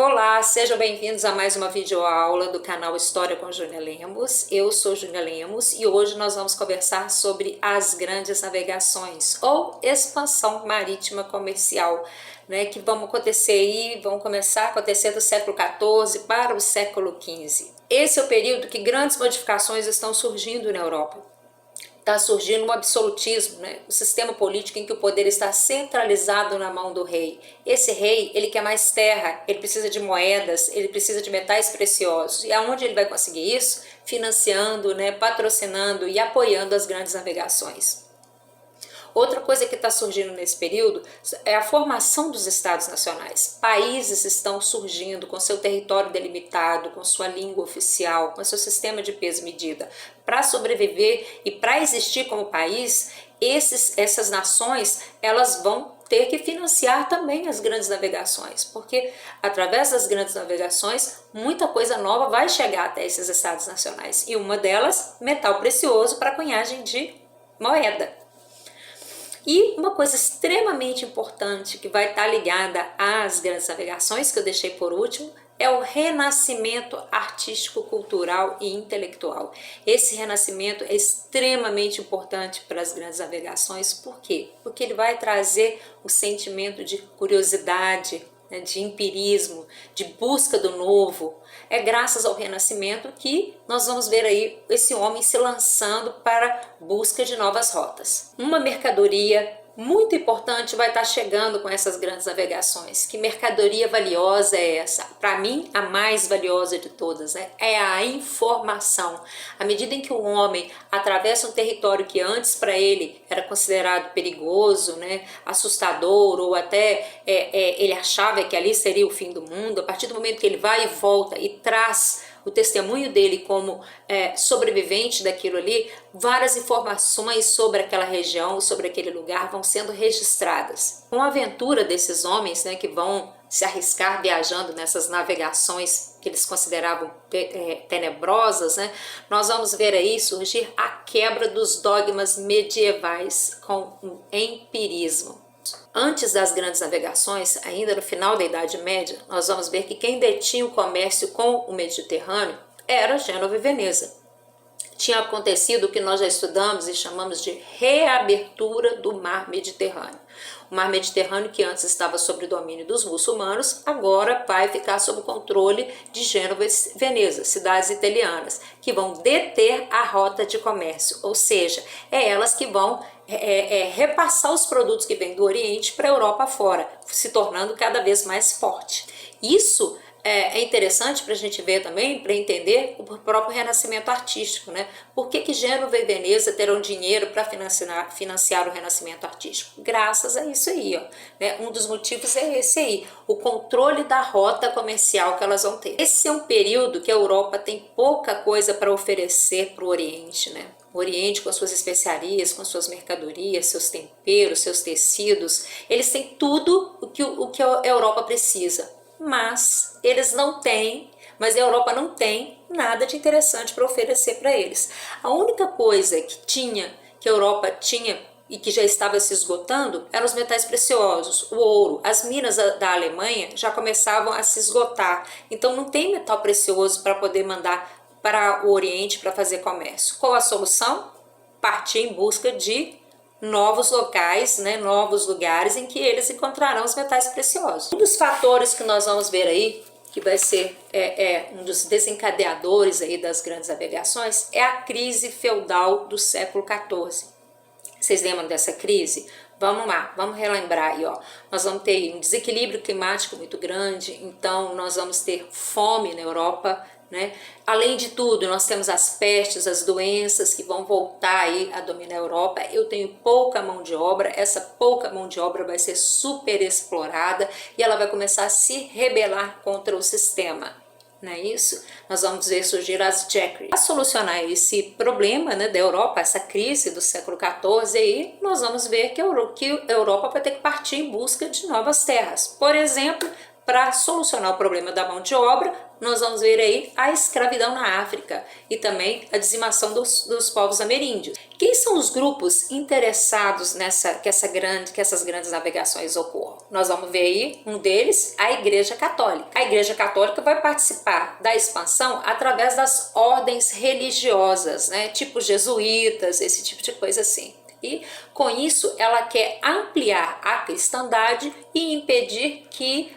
Olá, sejam bem-vindos a mais uma videoaula do canal História com Júnia Lemos. Eu sou Júnia Lemos e hoje nós vamos conversar sobre as grandes navegações ou expansão marítima comercial, que vão começar a acontecer do século XIV para o século XV. Esse é o período que grandes modificações estão surgindo na Europa. Está surgindo um absolutismo, um sistema político em que o poder está centralizado na mão do rei. Esse rei, ele quer mais terra, ele precisa de moedas, ele precisa de metais preciosos. E aonde ele vai conseguir isso? Financiando, patrocinando e apoiando as grandes navegações. Outra coisa que está surgindo nesse período é a formação dos estados nacionais. Países estão surgindo com seu território delimitado, com sua língua oficial, com seu sistema de peso e medida. Para sobreviver e para existir como país, essas nações elas vão ter que financiar também as grandes navegações, porque através das grandes navegações muita coisa nova vai chegar até esses estados nacionais. E uma delas, metal precioso para cunhagem de moeda. E uma coisa extremamente importante que vai estar ligada às grandes navegações, que eu deixei por último, é o renascimento artístico, cultural e intelectual. Esse renascimento é extremamente importante para as grandes navegações. Por quê? Porque ele vai trazer o sentimento de curiosidade, de empirismo, de busca do novo. É graças ao Renascimento que nós vamos ver aí esse homem se lançando para busca de novas rotas. Uma mercadoria muito importante vai estar chegando com essas grandes navegações. Que mercadoria valiosa é essa? Para mim, a mais valiosa de todas, é a informação. À medida em que o homem atravessa um território que antes para ele era considerado perigoso, assustador, ou até ele achava que ali seria o fim do mundo, a partir do momento que ele vai e volta e traz o testemunho dele como sobrevivente daquilo ali, várias informações sobre aquela região, sobre aquele lugar vão sendo registradas. Com a aventura desses homens que vão se arriscar viajando nessas navegações que eles consideravam tenebrosas, nós vamos ver aí surgir a quebra dos dogmas medievais com o empirismo. Antes das grandes navegações, ainda no final da Idade Média, nós vamos ver que quem detinha o comércio com o Mediterrâneo era Gênova e Veneza. Tinha acontecido o que nós já estudamos e chamamos de reabertura do mar Mediterrâneo. O mar Mediterrâneo, que antes estava sob o domínio dos muçulmanos, agora vai ficar sob o controle de Gênova e Veneza, cidades italianas, que vão deter a rota de comércio, ou seja, elas que vão repassar os produtos que vêm do Oriente para a Europa fora, se tornando cada vez mais forte. Isso é interessante para a gente ver também, para entender o próprio renascimento artístico, Por que Gênova e Veneza terão dinheiro para financiar o renascimento artístico? Graças a isso aí, Um dos motivos é esse aí, o controle da rota comercial que elas vão ter. Esse é um período que a Europa tem pouca coisa para oferecer para o Oriente, O Oriente, com suas especiarias, com suas mercadorias, seus temperos, seus tecidos, eles têm tudo o que a Europa precisa. Mas eles não têm, mas a Europa não tem nada de interessante para oferecer para eles. A única coisa que a Europa tinha e que já estava se esgotando eram os metais preciosos, o ouro. As minas da Alemanha já começavam a se esgotar, então não tem metal precioso para poder mandar para o Oriente para fazer comércio. Qual a solução? Partir em busca de novos locais, novos lugares em que eles encontrarão os metais preciosos. Um dos fatores que nós vamos ver aí, que vai ser um dos desencadeadores aí das grandes navegações, é a crise feudal do século XIV. Vocês lembram dessa crise? Vamos lá, vamos relembrar aí, Nós vamos ter um desequilíbrio climático muito grande, então nós vamos ter fome na Europa, Além de tudo, nós temos as pestes, as doenças que vão voltar aí a dominar a Europa. Eu tenho pouca mão de obra, essa pouca mão de obra vai ser super explorada e ela vai começar a se rebelar contra o sistema. Não é isso? Nós vamos ver surgir as Jacqueries. Para solucionar esse problema da Europa, essa crise do século XIV, aí, nós vamos ver que a Europa vai ter que partir em busca de novas terras. Por exemplo, para solucionar o problema da mão de obra, nós vamos ver aí a escravidão na África e também a dizimação dos povos ameríndios. Quem são os grupos interessados que essas grandes navegações ocorram? Nós vamos ver aí um deles, a Igreja Católica. A Igreja Católica vai participar da expansão através das ordens religiosas, né? Tipo jesuítas, esse tipo de coisa assim. E com isso ela quer ampliar a cristandade e impedir que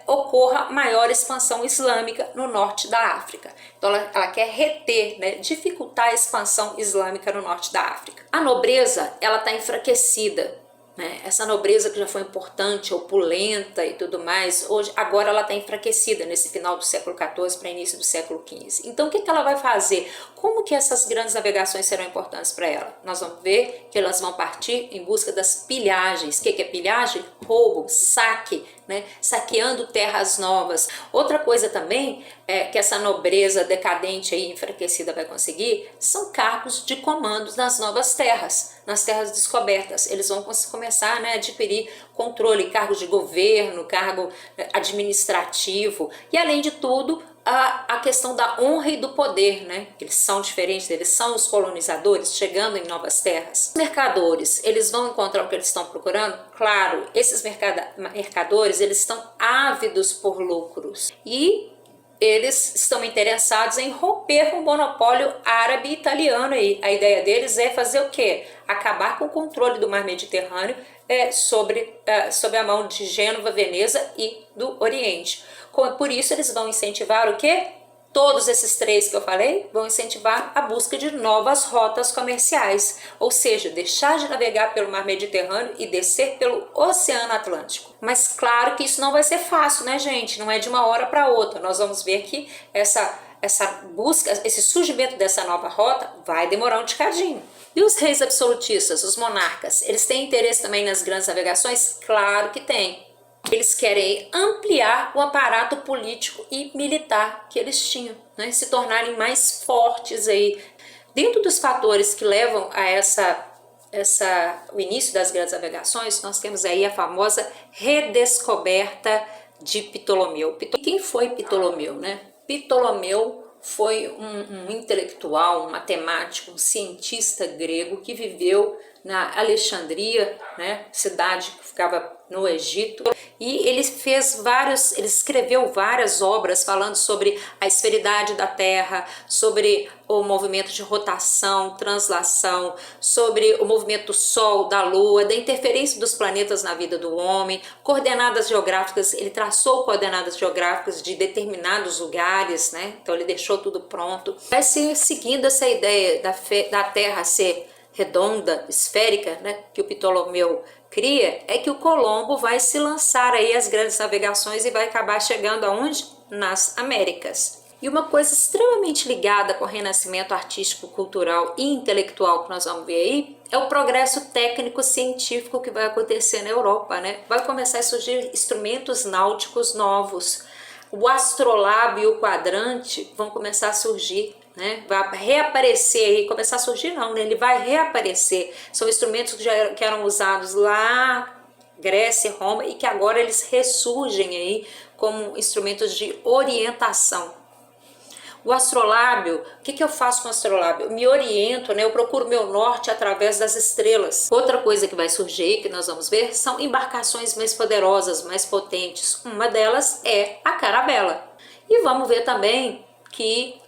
ocorra maior expansão islâmica no norte da África. Então ela quer reter, né, dificultar a expansão islâmica no norte da África. A nobreza ela está enfraquecida, né? Essa nobreza que já foi importante, opulenta e tudo mais, agora ela está enfraquecida nesse final do século XIV para início do século XV. Então o que ela vai fazer? Como que essas grandes navegações serão importantes para ela? Nós vamos ver que elas vão partir em busca das pilhagens. O que é pilhagem? Roubo, saque, né? Saqueando terras novas. Outra coisa também que essa nobreza decadente e enfraquecida vai conseguir são cargos de comandos nas novas terras, nas terras descobertas. Eles vão começar, né, a adquirir controle, cargos de governo, cargo administrativo e, além de tudo, a questão da honra e do poder, né? Eles são diferentes, eles são os colonizadores chegando em novas terras. Os mercadores, eles vão encontrar o que eles estão procurando? Claro, esses mercadores, eles estão ávidos por lucros e eles estão interessados em romper com o monopólio árabe e italiano aí. A ideia deles é fazer o quê? Acabar com o controle do mar Mediterrâneo sobre a mão de Gênova, Veneza e do Oriente. Por isso eles vão incentivar o quê? Todos esses três que eu falei vão incentivar a busca de novas rotas comerciais, ou seja, deixar de navegar pelo mar Mediterrâneo e descer pelo Oceano Atlântico. Mas claro que isso não vai ser fácil, né, gente? Não é de uma hora para outra. Nós vamos ver que essa busca, esse surgimento dessa nova rota vai demorar um ticadinho. E os reis absolutistas, os monarcas, eles têm interesse também nas grandes navegações? Claro que tem. Eles querem ampliar o aparato político e militar que eles tinham, né? Se tornarem mais fortes aí. Dentro dos fatores que levam a o início das grandes navegações, nós temos aí a famosa redescoberta de Ptolomeu. E quem foi Ptolomeu, né? Ptolomeu foi um intelectual, um matemático, um cientista grego que viveu na Alexandria, né, cidade que ficava no Egito, e ele escreveu várias obras falando sobre a esferidade da Terra, sobre o movimento de rotação, translação, sobre o movimento do Sol, da Lua, da interferência dos planetas na vida do homem, coordenadas geográficas. Ele traçou coordenadas geográficas de determinados lugares, né? Então ele deixou tudo pronto. Vai ser seguindo essa ideia da Terra ser redonda, esférica, né, que o Ptolomeu cria, é que o Colombo vai se lançar aí às grandes navegações e vai acabar chegando aonde? Nas Américas. E uma coisa extremamente ligada com o renascimento artístico, cultural e intelectual que nós vamos ver aí é o progresso técnico-científico que vai acontecer na Europa, né? Vai começar a surgir instrumentos náuticos novos. O astrolábio e o quadrante vão começar a surgir, né? Vai reaparecer aí, começar a surgir não, né? Ele vai reaparecer. São instrumentos que eram usados lá, Grécia, Roma, e que agora eles ressurgem aí como instrumentos de orientação. O astrolábio, o que eu faço com o astrolábio? Eu me oriento, né? Eu procuro meu norte através das estrelas. Outra coisa que vai surgir, que nós vamos ver, são embarcações mais poderosas, mais potentes. Uma delas é a caravela. E vamos ver também que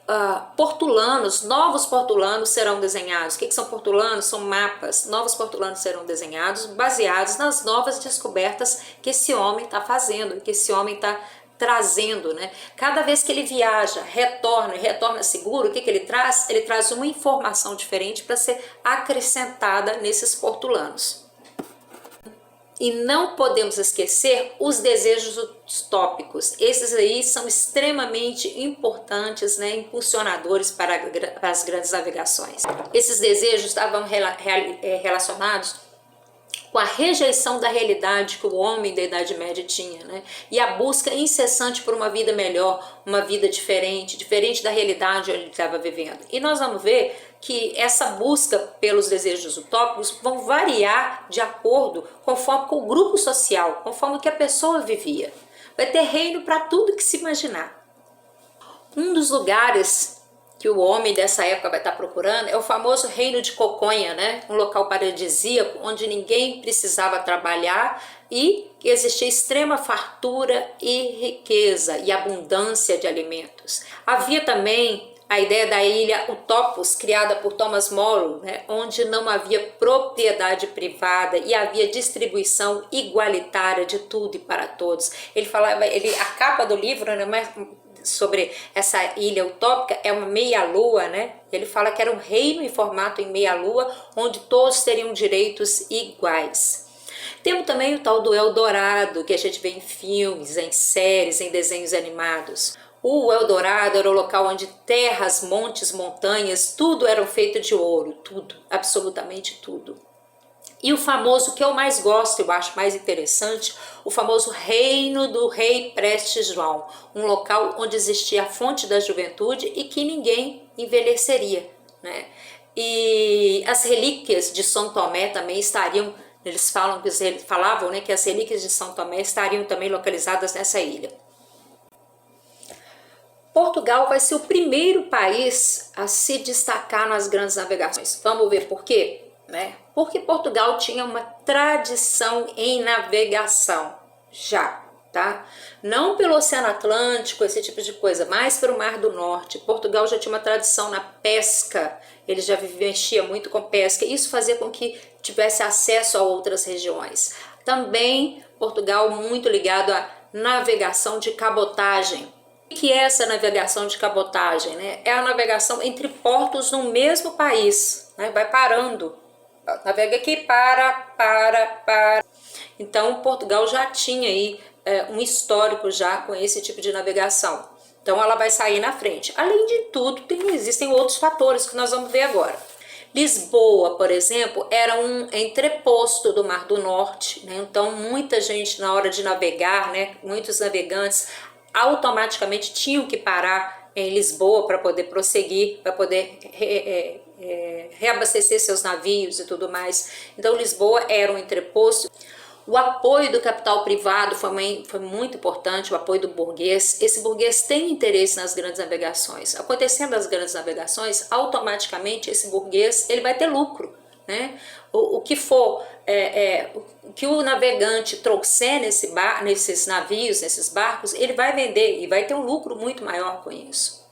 novos portulanos serão desenhados. O que são portulanos? São mapas. Novos portulanos serão desenhados baseados nas novas descobertas que esse homem está fazendo, que esse homem está trazendo, né? Cada vez que ele viaja, retorna seguro, o que ele traz? Ele traz uma informação diferente para ser acrescentada nesses portulanos. E não podemos esquecer os desejos utópicos. Esses aí são extremamente importantes, né, impulsionadores para as grandes navegações. Esses desejos estavam relacionados com a rejeição da realidade que o homem da Idade Média tinha, né? E a busca incessante por uma vida melhor, uma vida diferente da realidade onde ele estava vivendo. E nós vamos ver que essa busca pelos desejos utópicos vão variar de acordo com o grupo social, conforme que a pessoa vivia. vai ter reino para tudo que se imaginar. Um dos lugares que o homem dessa época vai estar procurando é o famoso reino de Coconha, né? Um local paradisíaco onde ninguém precisava trabalhar e existia extrema fartura e riqueza e abundância de alimentos. Havia também a ideia da ilha Utopos, criada por Thomas More, né? Onde não havia propriedade privada e havia distribuição igualitária de tudo e para todos. Ele falava, a capa do livro, né, sobre essa ilha utópica é uma meia-lua, né? Ele fala que era um reino em formato em meia-lua, onde todos teriam direitos iguais. Temos também o tal do Eldorado, que a gente vê em filmes, em séries, em desenhos animados. O Eldorado era o local onde terras, montes, montanhas, tudo era feito de ouro, tudo, absolutamente tudo. E o famoso, que eu mais gosto, eu acho mais interessante, o famoso reino do rei Prestes João, um local onde existia a fonte da juventude e que ninguém envelheceria, né? E as relíquias de São Tomé também estariam, eles falavam, né, que as relíquias de São Tomé estariam também localizadas nessa ilha. Portugal vai ser o primeiro país a se destacar nas grandes navegações. Vamos ver por quê? Né? Porque Portugal tinha uma tradição em navegação, já, tá? Não pelo Oceano Atlântico, esse tipo de coisa, mas pelo Mar do Norte. Portugal já tinha uma tradição na pesca, ele já mexia muito com pesca, isso fazia com que tivesse acesso a outras regiões. Também Portugal muito ligado à navegação de cabotagem. O que é essa navegação de cabotagem? Né? É a navegação entre portos no mesmo país, né? Vai parando. Navega aqui, para. Então Portugal já tinha aí um histórico já com esse tipo de navegação. Então ela vai sair na frente. Além de tudo, existem outros fatores que nós vamos ver agora. Lisboa, por exemplo, era um entreposto do Mar do Norte, né? Então muita gente na hora de navegar, né? Muitos navegantes automaticamente tinham que parar em Lisboa para poder prosseguir, para poder reabastecer seus navios e tudo mais. Então Lisboa era um entreposto. O apoio do capital privado foi muito importante, o apoio do burguês. Esse burguês tem interesse nas grandes navegações. Acontecendo as grandes navegações, automaticamente esse burguês ele vai ter lucro, né? O que for, o que o navegante trouxer nesses navios, nesses barcos, ele vai vender e vai ter um lucro muito maior com isso.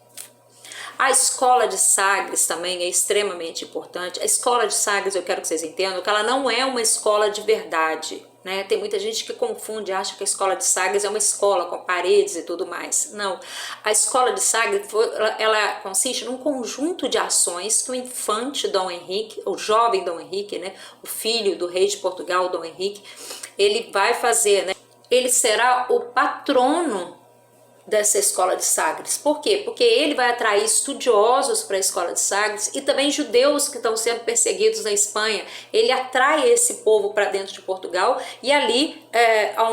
A escola de Sagres também é extremamente importante. A escola de Sagres, eu quero que vocês entendam que ela não é uma escola de verdade, né? Tem muita gente que confunde, acha que a escola de Sagres é uma escola com paredes e tudo mais. Não, a escola de Sagres ela consiste num conjunto de ações que o infante Dom Henrique, o jovem Dom Henrique, né, o filho do rei de Portugal, Dom Henrique, ele vai fazer, né? Ele será o patrono dessa escola de Sagres. Por quê? Porque ele vai atrair estudiosos para a escola de Sagres e também judeus que estão sendo perseguidos na Espanha. Ele atrai esse povo para dentro de Portugal e ali,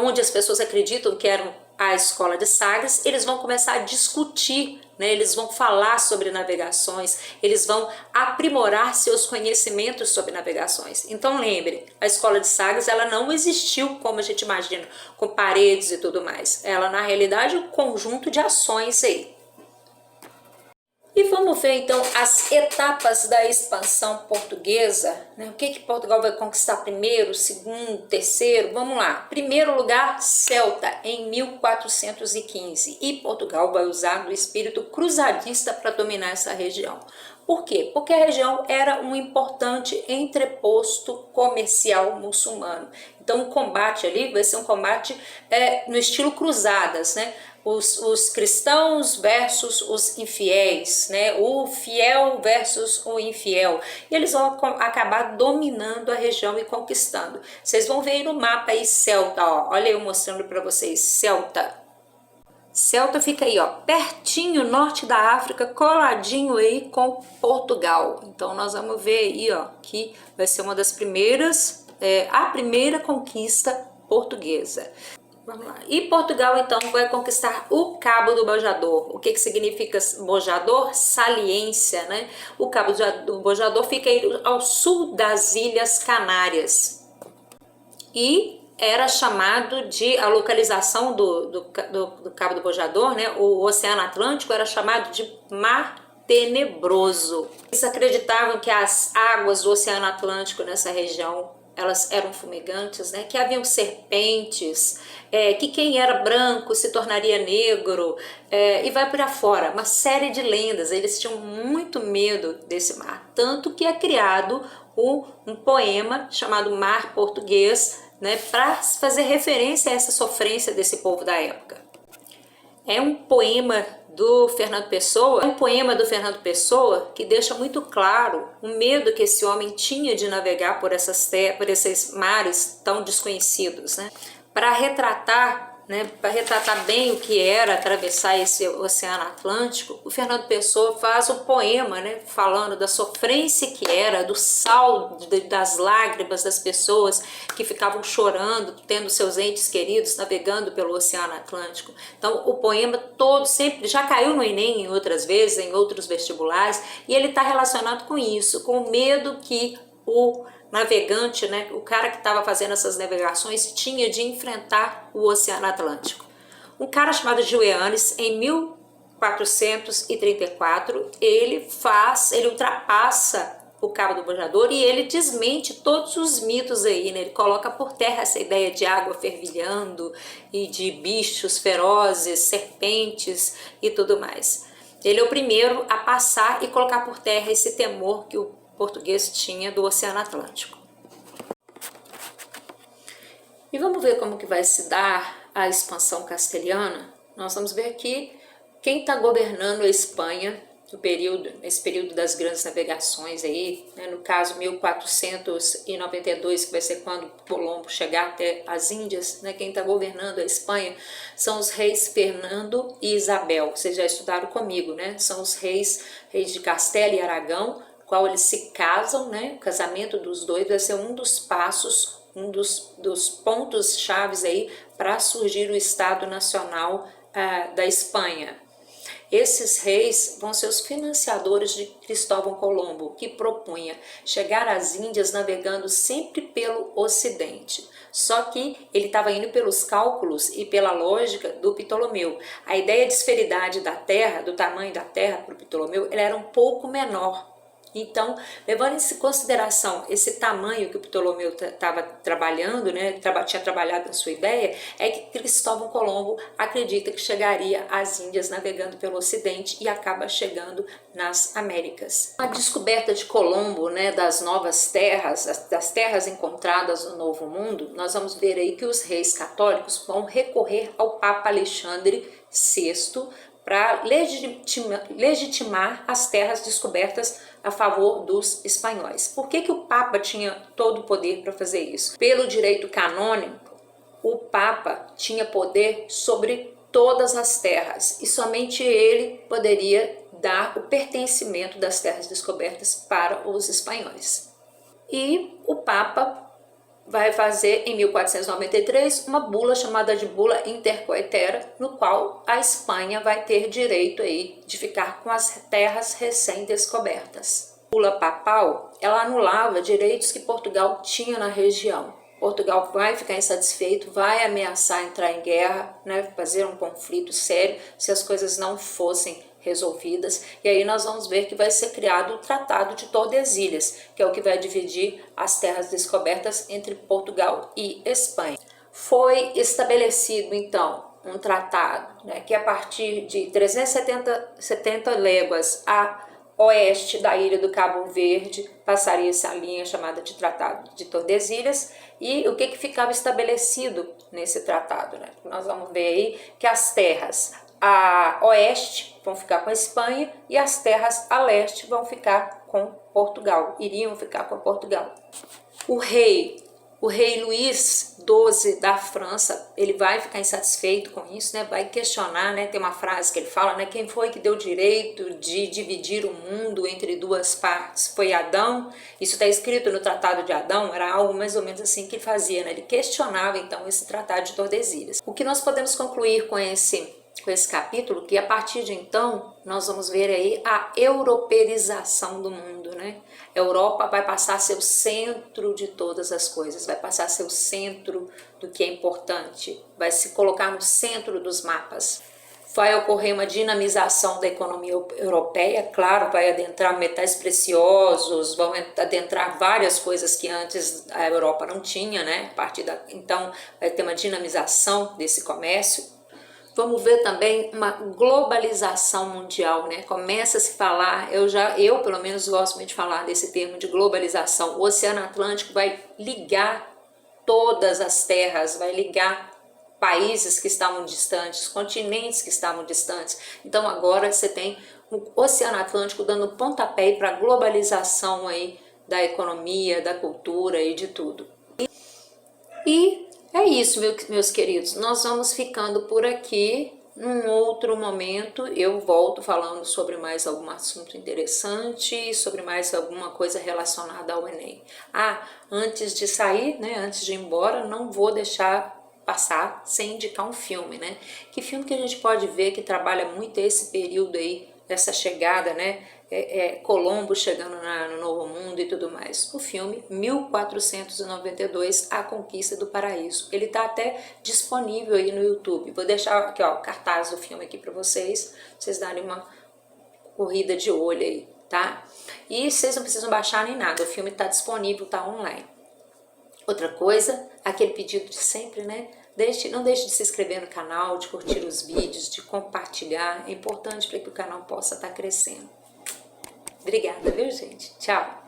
onde as pessoas acreditam que era a escola de Sagres, eles vão começar a discutir, né? Eles vão falar sobre navegações, eles vão aprimorar seus conhecimentos sobre navegações. Então lembre, a escola de Sagres ela não existiu como a gente imagina, com paredes e tudo mais. Ela na realidade é um conjunto de ações aí. E vamos ver então as etapas da expansão portuguesa, né? O que Portugal vai conquistar primeiro, segundo, terceiro? Vamos lá. Primeiro lugar, Celta, em 1415. E Portugal vai usar do espírito cruzadista para dominar essa região. Por quê? Porque a região era um importante entreposto comercial muçulmano. Então o combate ali vai ser um combate no estilo cruzadas, né? Os cristãos versus os infiéis, né? O fiel versus o infiel. E eles vão acabar dominando a região e conquistando. Vocês vão ver aí no mapa aí Celta, ó. Olha eu mostrando para vocês, Celta. Celta fica aí, ó, pertinho, norte da África, coladinho aí com Portugal. Então nós vamos ver aí, ó, que vai ser uma das primeiras, a primeira conquista portuguesa. Vamos lá. E Portugal então vai conquistar o Cabo do Bojador. O que significa Bojador? Saliência, né? O Cabo do Bojador fica aí ao sul das Ilhas Canárias. E era chamado de, a localização do Cabo do Bojador, né, o Oceano Atlântico, era chamado de Mar Tenebroso. Eles acreditavam que as águas do Oceano Atlântico nessa região, elas eram fumegantes, né, que haviam serpentes, que quem era branco se tornaria negro, e vai por aí fora, uma série de lendas. Eles tinham muito medo desse mar, tanto que é criado um poema chamado Mar Português, né, para fazer referência a essa sofrência desse povo da época. É um poema do Fernando Pessoa, que deixa muito claro o medo que esse homem tinha de navegar por esses mares tão desconhecidos, né? Para retratar bem o que era atravessar esse Oceano Atlântico, o Fernando Pessoa faz um poema, né, falando da sofrência que era, do sal das lágrimas das pessoas que ficavam chorando, tendo seus entes queridos navegando pelo Oceano Atlântico. Então o poema todo sempre já caiu no Enem em outras vezes, em outros vestibulares, e ele está relacionado com isso, com o medo que o navegante, né, o cara que estava fazendo essas navegações, tinha de enfrentar o Oceano Atlântico. Um cara chamado Julianes, em 1434, ele ultrapassa o Cabo do Bojador e ele desmente todos os mitos aí, né? Ele coloca por terra essa ideia de água fervilhando e de bichos ferozes, serpentes e tudo mais. Ele é o primeiro a passar e colocar por terra esse temor que o português tinha do Oceano Atlântico. E vamos ver como que vai se dar a expansão castelhana. Nós vamos ver aqui quem está governando a Espanha nesse período das grandes navegações aí, né, no caso 1492, que vai ser quando Colombo chegar até as Índias, né, quem está governando a Espanha são os reis Fernando e Isabel. Vocês já estudaram comigo, né? São os reis de Castela e Aragão, qual eles se casam, né? O casamento dos dois vai ser um dos passos, um dos pontos chaves aí para surgir o Estado Nacional da Espanha. Esses reis vão ser os financiadores de Cristóvão Colombo, que propunha chegar às Índias navegando sempre pelo Ocidente. Só que ele estava indo pelos cálculos e pela lógica do Ptolomeu. A ideia de esferidade da Terra, do tamanho da Terra para o Ptolomeu, ela era um pouco menor. Então, levando em consideração esse tamanho que o Ptolomeu estava trabalhando, né, tinha trabalhado na sua ideia, é que Cristóvão Colombo acredita que chegaria às Índias navegando pelo Ocidente e acaba chegando nas Américas. A descoberta de Colombo, né, das novas terras, das terras encontradas no Novo Mundo, nós vamos ver aí que os reis católicos vão recorrer ao Papa Alexandre VI para legitimar as terras descobertas a favor dos espanhóis. Por que o Papa tinha todo o poder para fazer isso? Pelo direito canônico, o Papa tinha poder sobre todas as terras e somente ele poderia dar o pertencimento das terras descobertas para os espanhóis. E o Papa vai fazer em 1493 uma bula chamada de Bula Intercoetera, no qual a Espanha vai ter direito aí de ficar com as terras recém-descobertas. A bula papal, ela anulava direitos que Portugal tinha na região. Portugal vai ficar insatisfeito, vai ameaçar entrar em guerra, né, fazer um conflito sério se as coisas não fossem resolvidas, e aí nós vamos ver que vai ser criado o Tratado de Tordesilhas, que é o que vai dividir as terras descobertas entre Portugal e Espanha. Foi estabelecido então um tratado, né, que a partir de 370 léguas a oeste da ilha do Cabo Verde passaria essa linha chamada de Tratado de Tordesilhas. E o que ficava estabelecido nesse tratado, né? Nós vamos ver aí que as terras a oeste vão ficar com a Espanha e as terras a leste vão ficar com Portugal, iriam ficar com Portugal. O rei Luís XII da França, ele vai ficar insatisfeito com isso, né? Vai questionar, né? Tem uma frase que ele fala, né? Quem foi que deu o direito de dividir o mundo entre duas partes? Foi Adão? Isso está escrito no Tratado de Adão, era algo mais ou menos assim que ele fazia, né? Ele questionava então esse Tratado de Tordesilhas. O que nós podemos concluir com esse com esse capítulo, que a partir de então nós vamos ver aí a europeização do mundo, né? A Europa vai passar a ser o centro de todas as coisas, vai passar a ser o centro do que é importante, vai se colocar no centro dos mapas. Vai ocorrer uma dinamização da economia europeia, claro, vai adentrar metais preciosos, vão adentrar várias coisas que antes a Europa não tinha, né? Então vai ter uma dinamização desse comércio. Vamos ver também uma globalização mundial, né? Começa a se falar, eu pelo menos gosto muito de falar desse termo de globalização. O Oceano Atlântico vai ligar todas as terras, vai ligar países que estavam distantes, continentes que estavam distantes. Então agora você tem o Oceano Atlântico dando pontapé para a globalização aí da economia, da cultura e de tudo. E é isso, meus queridos, nós vamos ficando por aqui. Num outro momento eu volto falando sobre mais algum assunto interessante, sobre mais alguma coisa relacionada ao Enem. Antes de sair, né, antes de ir embora, não vou deixar passar sem indicar um filme, né? Que filme que a gente pode ver que trabalha muito esse período aí, essa chegada, né? Colombo chegando no Novo Mundo e tudo mais. O filme 1492, A Conquista do Paraíso. Ele tá até disponível aí no YouTube. Vou deixar aqui, ó, o cartaz do filme aqui para vocês darem uma corrida de olho aí, tá? E vocês não precisam baixar nem nada, o filme tá disponível, tá online. Outra coisa, aquele pedido de sempre, né? Não deixe de se inscrever no canal, de curtir os vídeos, de compartilhar. É importante para que o canal possa estar crescendo. Obrigada, viu, gente? Tchau!